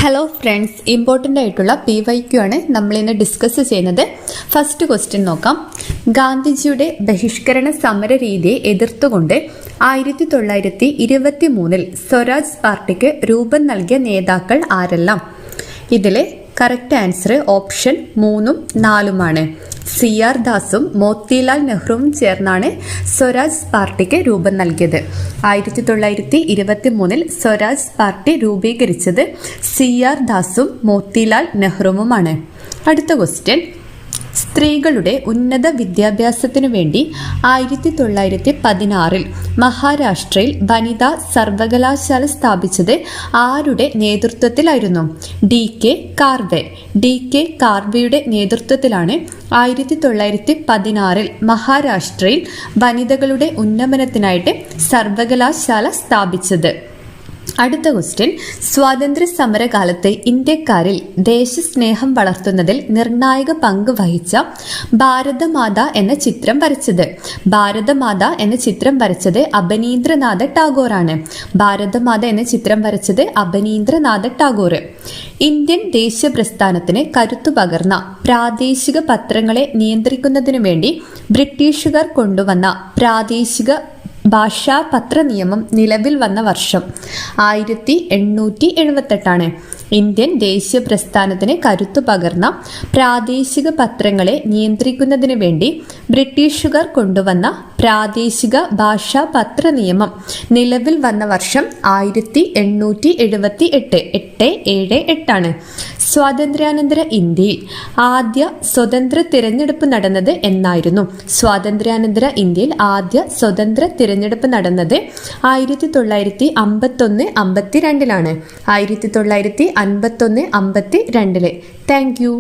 Hello friends, important ആയിട്ടുള്ള PYQ ആണ് നമ്മളിന്ന് ഡിസ്കസ് ചെയ്യുന്നത്. ഫസ്റ്റ് ക്വസ്റ്റ്യൻ നോക്കാം. ഗാന്ധിജിയുടെ ബഹിഷ്കരണ സമര രീതിയെ എതിർത്തുകൊണ്ട് 1923 സ്വരാജ് പാർട്ടിക്ക് രൂപം നൽകിയ നേതാക്കൾ ആരെല്ലാം? ഇതിലെ കറക്റ്റ് ആൻസർ ഓപ്ഷൻ 3ഉം 4ഉമാണ്. CR ദാസും മോത്തിലാൽ നെഹ്റുവും ചേർന്നാണ് സ്വരാജ് പാർട്ടിക്ക് രൂപം നൽകിയത്. 1923 സ്വരാജ് പാർട്ടി രൂപീകരിച്ചത് CR ദാസും മോത്തിലാൽ നെഹ്റുവുമാണ്. അടുത്ത ക്വസ്റ്റ്യൻ. സ്ത്രീകളുടെ ഉന്നത വിദ്യാഭ്യാസത്തിനു വേണ്ടി 1916 മഹാരാഷ്ട്രയിൽ വനിതാ സർവകലാശാല സ്ഥാപിച്ചത് ആരുടെ നേതൃത്വത്തിലായിരുന്നു? DK കാർവെ. DK കാർവെയുടെ നേതൃത്വത്തിലാണ് 1916 മഹാരാഷ്ട്രയിൽ വനിതകളുടെ ഉന്നമനത്തിനായിട്ട് സർവകലാശാല സ്ഥാപിച്ചത്. അടുത്ത ക്വസ്റ്റ്യൻ. സ്വാതന്ത്ര്യ സമരകാലത്ത് ഇന്ത്യക്കാരിൽ ദേശസ്നേഹം വളർത്തുന്നതിൽ നിർണായക പങ്ക് വഹിച്ച ഭാരതമാത എന്ന ചിത്രം വരച്ചത്? ഭാരതമാത എന്ന ചിത്രം വരച്ചത് അബനീന്ദ്രനാഥ ടാഗോറാണ്. ഭാരതമാത എന്ന ചിത്രം വരച്ചത് അബനീന്ദ്രനാഥ ടാഗോർ. ഇന്ത്യൻ ദേശീയ പ്രസ്ഥാനത്തിന് കരുത്തു പകർന്ന പ്രാദേശിക പത്രങ്ങളെ നിയന്ത്രിക്കുന്നതിനു വേണ്ടി ബ്രിട്ടീഷുകാർ കൊണ്ടുവന്ന പ്രാദേശിക ഭാഷാ പത്ര നിയമം നിലവിൽ വന്ന വർഷം 1878. ഇന്ത്യൻ ദേശീയ പ്രസ്ഥാനത്തിന് കരുത്തു പകർന്ന പ്രാദേശിക പത്രങ്ങളെ നിയന്ത്രിക്കുന്നതിന് വേണ്ടി ബ്രിട്ടീഷുകാർ കൊണ്ടുവന്ന പ്രാദേശിക ഭാഷാ പത്ര നിയമം നിലവിൽ വന്ന വർഷം 1878. സ്വാതന്ത്ര്യാനന്തര ഇന്ത്യയിൽ ആദ്യ സ്വതന്ത്ര തിരഞ്ഞെടുപ്പ് നടന്നത് എന്നായിരുന്നു? സ്വാതന്ത്ര്യാനന്തര ഇന്ത്യയിൽ ആദ്യ സ്വതന്ത്ര തിരഞ്ഞെടുപ്പ് നടന്നത് 1951-52 1951-52. Thank you.